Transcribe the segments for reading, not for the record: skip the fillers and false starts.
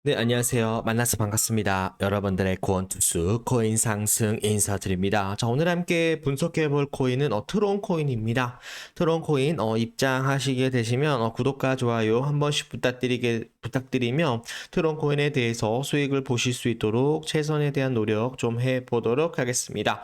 네, 안녕하세요. 만나서 반갑습니다. 여러분들의 코언투스 코인 상승 인사드립니다. 자, 오늘 함께 분석해 볼 코인은 트론 코인입니다. 트론 코인 입장하시게 되시면 구독과 좋아요 한 번씩 부탁드리며 트론 코인에 대해서 수익을 보실 수 있도록 최선에 대한 노력 좀 해보도록 하겠습니다.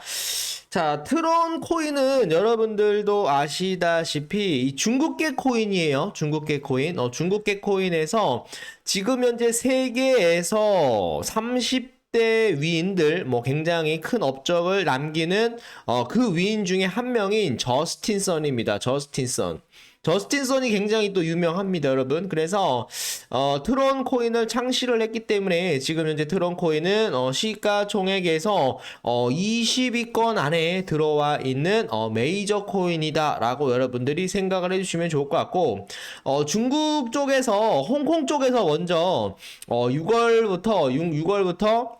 자, 트론 코인은 여러분들도 아시다시피 이 중국계 코인이에요. 중국계 코인. 중국계 코인에서 지금 현재 세계에서 30대 위인들 굉장히 큰 업적을 남기는 그 위인 중에 한 명인 저스틴 선입니다. 저스틴 선. 저스틴 선이 굉장히 또 유명합니다, 여러분. 그래서 트론 코인을 창시를 했기 때문에 지금 현재 트론 코인은 시가총액에서 20위권 안에 들어와 있는 메이저 코인이다라고 여러분들이 생각을 해주시면 좋을 것 같고, 중국 쪽에서 홍콩 쪽에서 먼저 6월부터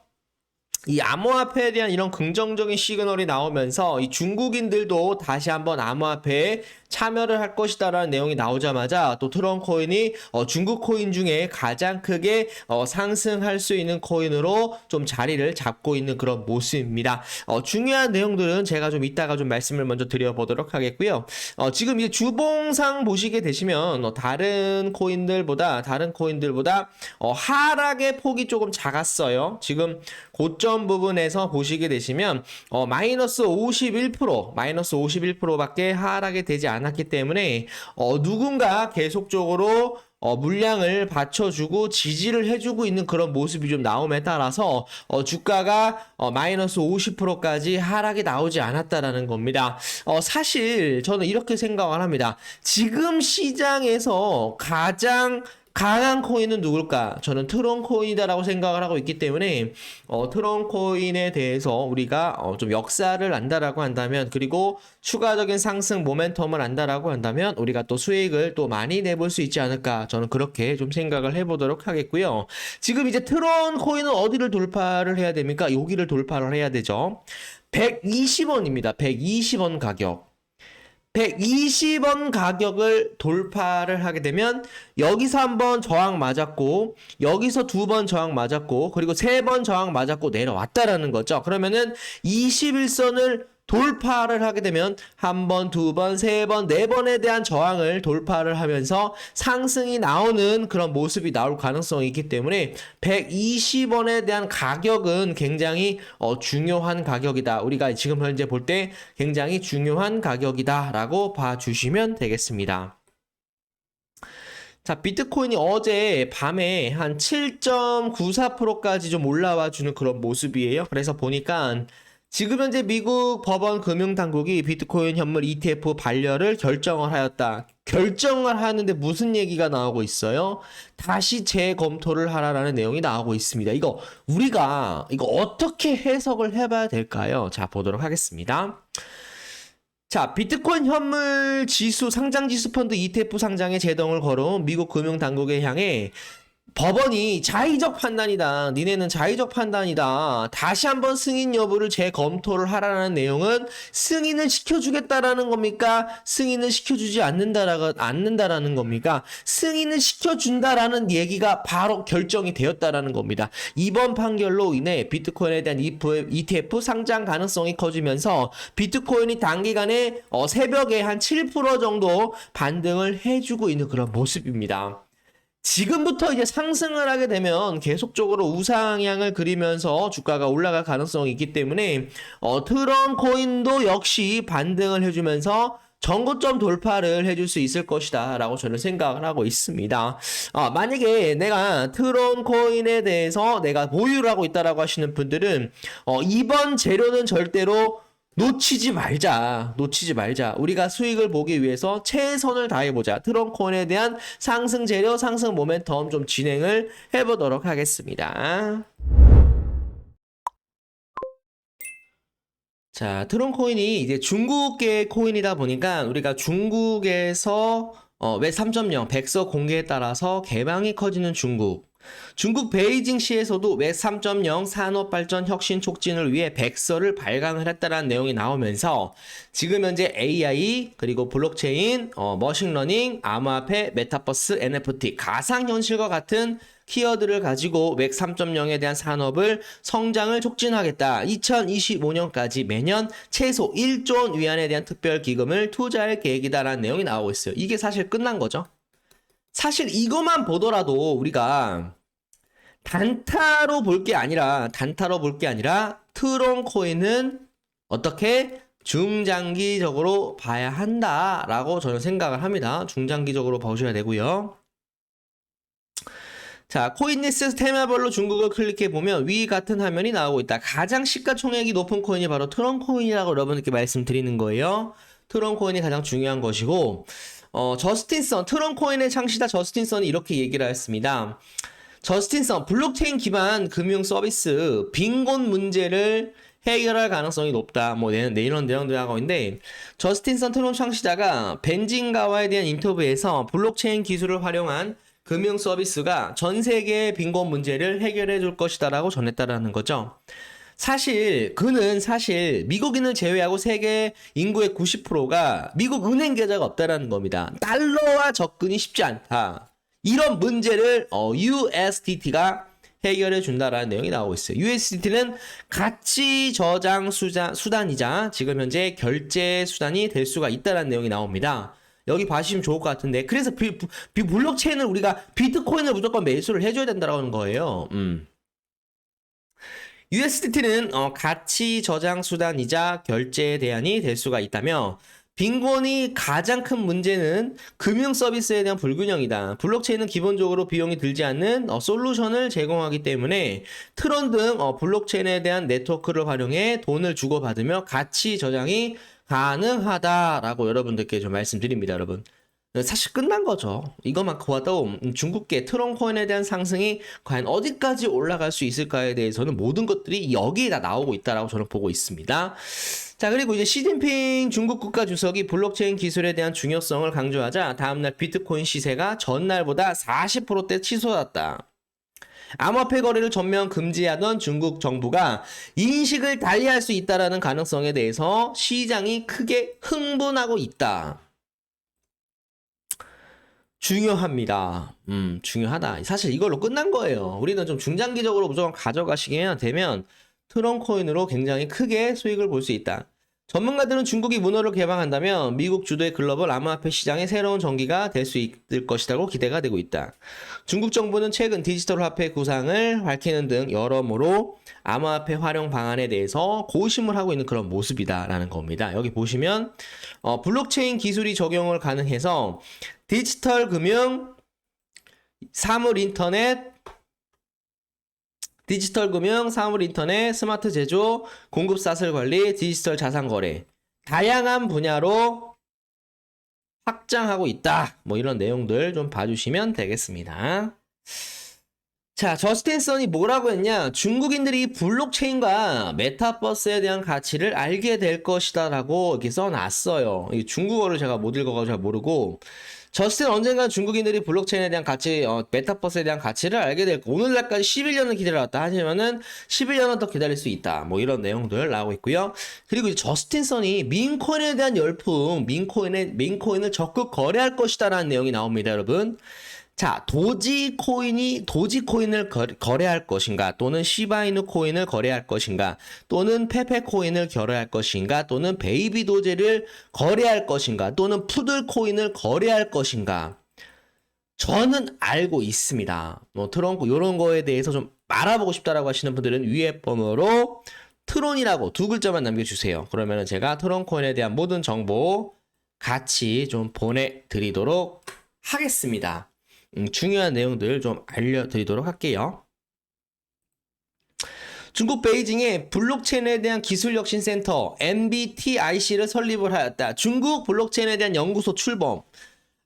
이 암호화폐에 대한 이런 긍정적인 시그널이 나오면서 이 중국인들도 다시 한번 암호화폐에 참여를 할 것이다라는 내용이 나오자마자 또 트론 코인이 중국 코인 중에 가장 크게 상승할 수 있는 코인으로 좀 자리를 잡고 있는 그런 모습입니다. 중요한 내용들은 제가 좀 이따가 좀 말씀을 먼저 드려보도록 하겠고요. 지금 이제 주봉상 보시게 되시면 다른 코인들보다 하락의 폭이 조금 작았어요. 지금 고점 부분에서 보시게 되시면 마이너스 51%밖에 하락이 되지 않았기 때문에 누군가 계속적으로 물량을 받쳐주고 지지를 해주고 있는 그런 모습이 좀 나옴에 따라서 주가가 마이너스 50%까지 하락이 나오지 않았다라는 겁니다. 사실 저는 이렇게 생각을 합니다. 지금 시장에서 가장 강한 코인은 누굴까? 저는 트론 코인이다라고 생각을 하고 있기 때문에 트론 코인에 대해서 우리가 좀 역사를 안다라고 한다면, 그리고 추가적인 상승 모멘텀을 안다라고 한다면 우리가 또 수익을 또 많이 내볼 수 있지 않을까, 저는 그렇게 좀 생각을 해보도록 하겠고요. 지금 이제 트론 코인은 어디를 돌파를 해야 됩니까? 여기를 돌파를 해야 되죠. 120원입니다. 120원 가격. 120원 가격을 돌파를 하게 되면 여기서 한번 저항 맞았고, 여기서 두 번 저항 맞았고, 그리고 세 번 저항 맞았고 내려왔다라는 거죠. 그러면은 21선을 돌파를 하게 되면 한 번, 두 번, 세 번, 네 번에 대한 저항을 돌파를 하면서 상승이 나오는 그런 모습이 나올 가능성이 있기 때문에 120원에 대한 가격은 굉장히 중요한 가격이다. 우리가 지금 현재 볼 때 굉장히 중요한 가격이다 라고 봐주시면 되겠습니다. 자, 비트코인이 어제 밤에 한 7.94%까지 좀 올라와 주는 그런 모습이에요. 그래서 보니까 지금 현재 미국 법원 금융당국이 비트코인 현물 ETF 반려를 결정을 하였다. 결정을 하는데 무슨 얘기가 나오고 있어요? 다시 재검토를 하라라는 내용이 나오고 있습니다. 우리가 어떻게 해석을 해봐야 될까요? 자, 보도록 하겠습니다. 자, 비트코인 현물 지수 상장 지수 펀드 ETF 상장에 제동을 걸어온 미국 금융 당국에 향해 법원이 자의적 판단이다. 니네는 자의적 판단이다. 다시 한번 승인 여부를 재검토를 하라는 내용은 승인을 시켜주겠다라는 겁니까? 승인을 시켜주지 않는다라는 겁니까? 승인을 시켜준다라는 얘기가 바로 결정이 되었다라는 겁니다. 이번 판결로 인해 비트코인에 대한 ETF 상장 가능성이 커지면서 비트코인이 단기간에 새벽에 한 7% 정도 반등을 해주고 있는 그런 모습입니다. 지금부터 이제 상승을 하게 되면 계속적으로 우상향을 그리면서 주가가 올라갈 가능성이 있기 때문에 트론 코인도 역시 반등을 해주면서 전고점 돌파를 해줄 수 있을 것이다 라고 저는 생각을 하고 있습니다. 만약에 내가 트론 코인에 대해서 내가 보유를 하고 있다라고 하시는 분들은 이번 재료는 절대로 놓치지 말자. 우리가 수익을 보기 위해서 최선을 다해보자. 트론 코인에 대한 상승 재료, 상승 모멘텀 좀 진행을 해보도록 하겠습니다. 자, 트론 코인이 이제 중국계 코인이다 보니까 우리가 중국에서 웹 3.0 백서 공개에 따라서 개방이 커지는 중국. 중국 베이징시에서도 웹 3.0 산업발전 혁신 촉진을 위해 백서를 발간을 했다는 내용이 나오면서 지금 현재 AI 그리고 블록체인, 머신러닝, 암호화폐, 메타버스, NFT, 가상현실과 같은 키워드를 가지고 웹 3.0에 대한 산업을 성장을 촉진하겠다. 2025년까지 매년 최소 1조 원 위안에 대한 특별 기금을 투자할 계획이다라는 내용이 나오고 있어요. 이게 사실 끝난 거죠. 사실 이것만 보더라도 우리가 단타로 볼 게 아니라 트론 코인은 어떻게 중장기적으로 봐야 한다라고 저는 생각을 합니다. 중장기적으로 보셔야 되고요. 자, 코인리스트 테마별로 중국을 클릭해보면 위 같은 화면이 나오고 있다. 가장 시가총액이 높은 코인이 바로 트론 코인이라고 여러분들께 말씀드리는 거예요. 트론 코인이 가장 중요한 것이고, 저스틴 선, 트론 코인의 창시자 저스틴 선이 이렇게 얘기를 했습니다. 저스틴 선, 블록체인 기반 금융 서비스, 빈곤 문제를 해결할 가능성이 높다. 뭐, 이런 내용들 하고 있는데, 저스틴 선 트론 창시자가 벤진가와에 대한 인터뷰에서 블록체인 기술을 활용한 금융 서비스가 전 세계의 빈곤 문제를 해결해 줄 것이다라고 전했다라는 거죠. 그는 미국인을 제외하고 세계 인구의 90%가 미국 은행 계좌가 없다라는 겁니다. 달러와 접근이 쉽지 않다. 이런 문제를 USDT가 해결해 준다라는 내용이 나오고 있어요. USDT는 가치 저장 수단이자 지금 현재 결제 수단이 될 수가 있다라는 내용이 나옵니다. 여기 봐주시면 좋을 것 같은데, 그래서 블록체인을 우리가 비트코인을 무조건 매수를 해줘야 된다는 거예요. USDT는 가치 저장 수단이자 결제 대안이 될 수가 있다며, 빈곤이 가장 큰 문제는 금융 서비스에 대한 불균형이다. 블록체인은 기본적으로 비용이 들지 않는 솔루션을 제공하기 때문에 트론 등 블록체인에 대한 네트워크를 활용해 돈을 주고받으며 가치 저장이 가능하다라고 여러분들께 좀 말씀드립니다, 여러분. 사실 끝난 거죠. 이것만 봐도 중국계 트론 코인에 대한 상승이 과연 어디까지 올라갈 수 있을까에 대해서는 모든 것들이 여기에 다 나오고 있다라고 저는 보고 있습니다. 자, 그리고 이제 시진핑 중국 국가 주석이 블록체인 기술에 대한 중요성을 강조하자 다음날 비트코인 시세가 전날보다 40%대 치솟았다. 암호화폐 거래를 전면 금지하던 중국 정부가 인식을 달리할 수 있다라는 가능성에 대해서 시장이 크게 흥분하고 있다. 중요합니다. 중요하다. 사실 이걸로 끝난 거예요. 우리는 좀 중장기적으로 무조건 가져가시게 되면 트론 코인으로 굉장히 크게 수익을 볼 수 있다. 전문가들은 중국이 문호를 개방한다면 미국 주도의 글로벌 암호화폐 시장의 새로운 전기가 될 수 있을 것이라고 기대가 되고 있다. 중국 정부는 최근 디지털 화폐 구상을 밝히는 등 여러모로 암호화폐 활용 방안에 대해서 고심을 하고 있는 그런 모습이다라는 겁니다. 여기 보시면 블록체인 기술이 적용을 가능해서 디지털 금융, 사물 인터넷, 스마트 제조, 공급 사슬 관리, 디지털 자산 거래 다양한 분야로 확장하고 있다. 뭐 이런 내용들 좀 봐주시면 되겠습니다. 자, 저스틴 선이 뭐라고 했냐? 중국인들이 블록체인과 메타버스에 대한 가치를 알게 될 것이다 라고 이렇게 써놨어요. 이 중국어를 제가 못 읽어가지고 잘 모르고, 저스틴 언젠간 중국인들이 블록체인에 대한 가치, 메타버스에 대한 가치를 알게 될 거. 오늘날까지 11년을 기다려왔다 하시면은 11년은 더 기다릴 수 있다. 뭐 이런 내용들 나오고 있고요. 그리고 이제 저스틴 선이 민코인에 대한 열풍, 민코인을 적극 거래할 것이다라는 내용이 나옵니다, 여러분. 자, 도지코인을 거래할 것인가, 또는 시바이누 코인을 거래할 것인가, 또는 페페 코인을 거래할 것인가, 또는 베이비 도제를 거래할 것인가, 또는 푸들 코인을 거래할 것인가. 저는 알고 있습니다. 트론코 이런 거에 대해서 좀 알아보고 싶다라고 하시는 분들은 위에 번호로 트론이라고 두 글자만 남겨주세요. 그러면 제가 트론 코인에 대한 모든 정보 같이 좀 보내드리도록 하겠습니다. 중요한 내용들 좀 알려드리도록 할게요. 중국 베이징에 블록체인에 대한 기술혁신센터 MBTIC를 설립을 하였다. 중국 블록체인에 대한 연구소 출범.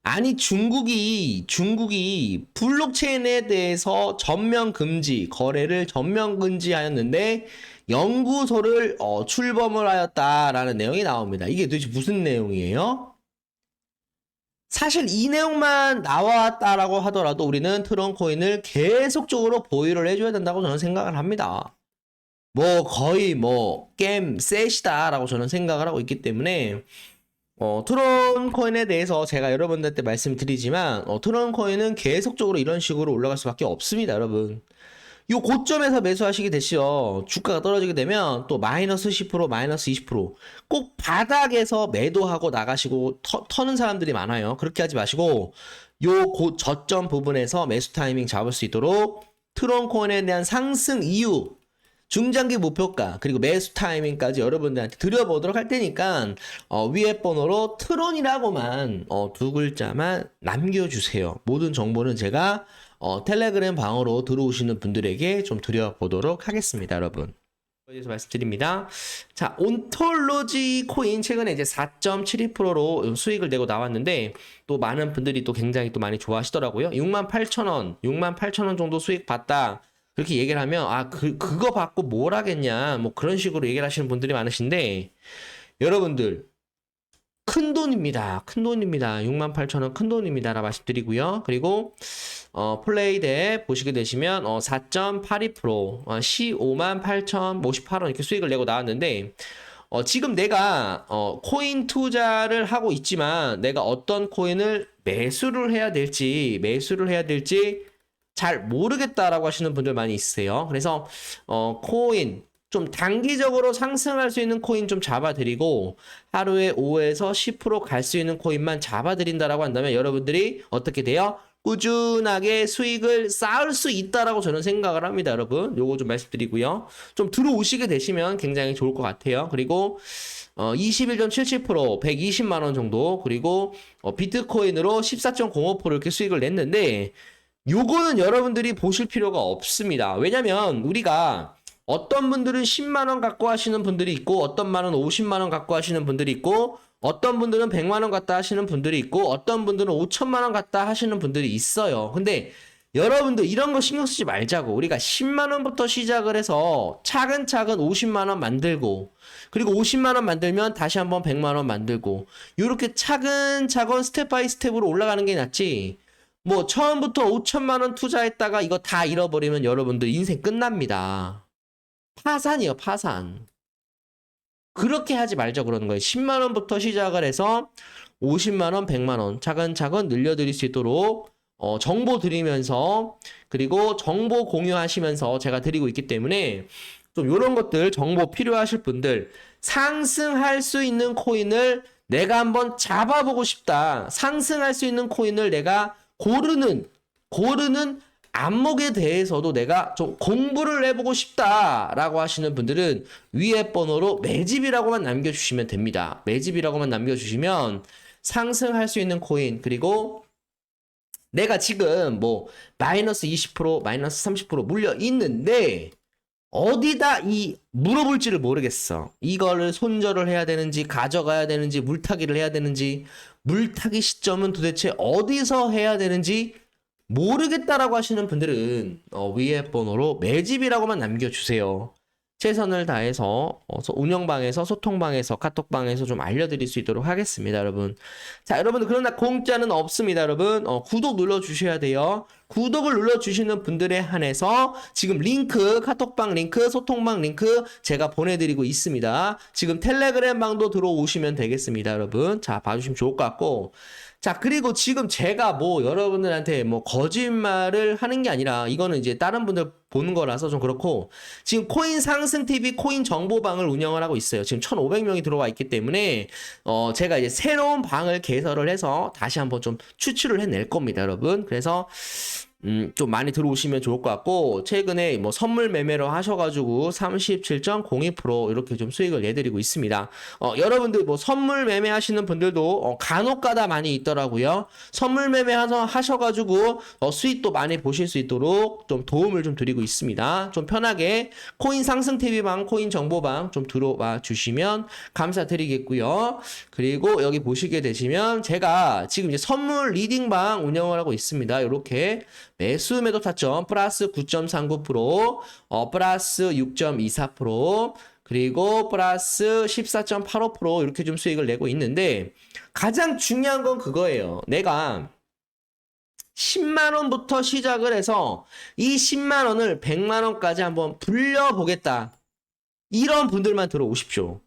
아니, 중국이 블록체인에 대해서 전면 금지, 거래를 전면 금지하였는데 연구소를 출범을 하였다라는 내용이 나옵니다. 이게 도대체 무슨 내용이에요? 사실 이 내용만 나왔다라고 하더라도 우리는 트론 코인을 계속적으로 보유를 해줘야 된다고 저는 생각을 합니다. 뭐 거의 뭐 게임 셋이다라고 저는 생각을 하고 있기 때문에 트론 코인에 대해서 제가 여러분들한테 말씀드리지만 트론 코인은 계속적으로 이런 식으로 올라갈 수밖에 없습니다, 여러분. 요 고점에서 매수하시게 되시죠. 주가가 떨어지게 되면 또 마이너스 10%, 마이너스 20%꼭 바닥에서 매도하고 나가시고 터는 사람들이 많아요. 그렇게 하지 마시고 요 저점 부분에서 매수 타이밍 잡을 수 있도록 트론 코인에 대한 상승 이유, 중장기 목표가 그리고 매수 타이밍까지 여러분들한테 드려보도록 할 테니까 위에 번호로 트론이라고만 두 글자만 남겨주세요. 모든 정보는 제가 텔레그램 방으로 들어오시는 분들에게 좀 드려보도록 하겠습니다, 여러분. 그래서 말씀드립니다. 자, 온톨로지 코인 최근에 이제 4.72%로 수익을 내고 나왔는데 또 많은 분들이 또 굉장히 또 많이 좋아하시더라고요. 68,000원, 68,000원 정도 수익 봤다. 그렇게 얘기를 하면 그거 받고 뭘 하겠냐 뭐 그런 식으로 얘기를 하시는 분들이 많으신데 여러분들 큰 돈입니다. 큰 돈입니다. 68,000원 큰 돈입니다. 라 말씀드리고요. 그리고 플레이대 보시게 되시면 4.82% 158,058원 이렇게 수익을 내고 나왔는데 지금 내가 코인 투자를 하고 있지만 내가 어떤 코인을 매수를 해야 될지 잘 모르겠다라고 하시는 분들 많이 있으세요. 그래서 코인 좀 단기적으로 상승할 수 있는 코인 좀 잡아드리고 하루에 5에서 10% 갈 수 있는 코인만 잡아드린다라고 한다면 여러분들이 어떻게 돼요? 꾸준하게 수익을 쌓을 수 있다라고 저는 생각을 합니다, 여러분. 요거 좀 말씀드리고요. 좀 들어오시게 되시면 굉장히 좋을 것 같아요. 그리고 21.77%, 120만 원 정도, 그리고 비트코인으로 14.05% 이렇게 수익을 냈는데 요거는 여러분들이 보실 필요가 없습니다. 왜냐면 우리가 어떤 분들은 10만 원 갖고 하시는 분들이 있고 어떤 분은 50만 원 갖고 하시는 분들이 있고 어떤 분들은 100만 원 갖다 하시는 분들이 있고 어떤 분들은 5천만 원 갖다 하시는 분들이 있어요. 근데 여러분들 이런 거 신경 쓰지 말자고. 우리가 10만 원부터 시작을 해서 차근차근 50만 원 만들고 그리고 50만 원 만들면 다시 한번 100만 원 만들고 이렇게 차근차근 스텝 바이 스텝으로 올라가는 게 낫지. 뭐 처음부터 5천만 원 투자했다가 이거 다 잃어버리면 여러분들 인생 끝납니다. 파산이요, 파산. 그렇게 하지 말자 그러는 거예요. 10만 원부터 시작을 해서 50만 원, 100만 원 차근차근 늘려드릴 수 있도록 정보 드리면서 그리고 정보 공유하시면서 제가 드리고 있기 때문에 좀 이런 것들 정보 필요하실 분들 상승할 수 있는 코인을 내가 한번 잡아보고 싶다. 상승할 수 있는 코인을 내가 고르는 안목에 대해서도 내가 좀 공부를 해보고 싶다라고 하시는 분들은 위에 번호로 매집이라고만 남겨주시면 됩니다. 매집이라고만 남겨주시면 상승할 수 있는 코인 그리고 내가 지금 뭐 마이너스 20% 마이너스 30% 물려 있는데 어디다 물어볼지를 모르겠어. 이거를 손절을 해야 되는지 가져가야 되는지 물타기를 해야 되는지 물타기 시점은 도대체 어디서 해야 되는지 모르겠다라고 하시는 분들은 위에 번호로 매집이라고만 남겨주세요. 최선을 다해서 운영방에서 소통방에서 카톡방에서 좀 알려드릴 수 있도록 하겠습니다, 여러분. 자, 여러분들 그러나 공짜는 없습니다, 여러분. 구독 눌러주셔야 돼요. 구독을 눌러주시는 분들에 한해서 지금 링크, 카톡방 링크, 소통방 링크 제가 보내드리고 있습니다. 지금 텔레그램 방도 들어오시면 되겠습니다, 여러분. 자, 봐주시면 좋을 것 같고. 자, 그리고 지금 제가 뭐 여러분들한테 뭐 거짓말을 하는 게 아니라 이거는 이제 다른 분들 보는 거라서 좀 그렇고 지금 코인 상승 TV 코인 정보방을 운영을 하고 있어요. 지금 1,500명이 들어와 있기 때문에 제가 이제 새로운 방을 개설을 해서 다시 한번 좀 추출을 해낼 겁니다, 여러분. 그래서 좀 많이 들어오시면 좋을 것 같고 최근에 뭐 선물 매매로 하셔가지고 37.02% 이렇게 좀 수익을 내드리고 있습니다. 여러분들 뭐 선물 매매 하시는 분들도 간혹가다 많이 있더라고요. 선물 매매 하셔가지고 수익도 많이 보실 수 있도록 좀 도움을 좀 드리고 있습니다. 좀 편하게 코인 상승 TV방, 코인 정보방 좀 들어와 주시면 감사드리겠고요. 그리고 여기 보시게 되시면 제가 지금 이제 선물 리딩방 운영을 하고 있습니다. 이렇게 매수 매도 타점 플러스 9.39%, 플러스 6.24%, 그리고 플러스 14.85% 이렇게 좀 수익을 내고 있는데 가장 중요한 건 그거예요. 내가 10만 원부터 시작을 해서 이 10만 원을 100만 원까지 한번 불려보겠다. 이런 분들만 들어오십시오.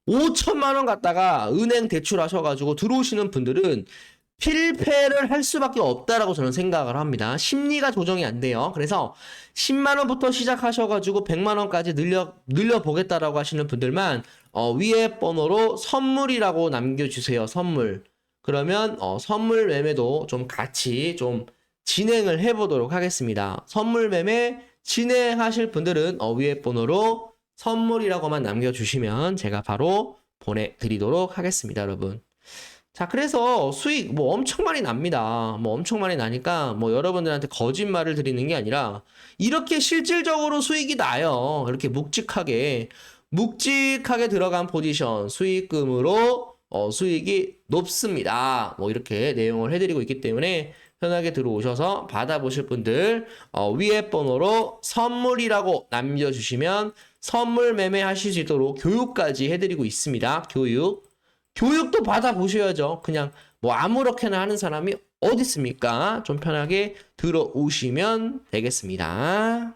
5천만 원 갖다가 은행 대출하셔가지고 들어오시는 분들은 필패를 할 수밖에 없다라고 저는 생각을 합니다. 심리가 조정이 안 돼요. 그래서 10만 원부터 시작하셔가지고 100만 원까지 늘려보겠다라고 하시는 분들만 위에 번호로 선물이라고 남겨주세요. 선물. 그러면 선물 매매도 좀 같이 좀 진행을 해보도록 하겠습니다. 선물 매매 진행하실 분들은 위에 번호로 선물이라고만 남겨주시면 제가 바로 보내드리도록 하겠습니다, 여러분. 자, 그래서 수익 뭐 엄청 많이 납니다. 뭐 엄청 많이 나니까 뭐 여러분들한테 거짓말을 드리는 게 아니라 이렇게 실질적으로 수익이 나요. 이렇게 묵직하게 들어간 포지션 수익금으로 수익이 높습니다. 뭐 이렇게 내용을 해드리고 있기 때문에 편하게 들어오셔서 받아보실 분들 위에 번호로 선물이라고 남겨주시면 선물 매매하실 수 있도록 교육까지 해드리고 있습니다. 교육도 받아보셔야죠. 그냥 뭐 아무렇게나 하는 사람이 어디 있습니까? 좀 편하게 들어오시면 되겠습니다.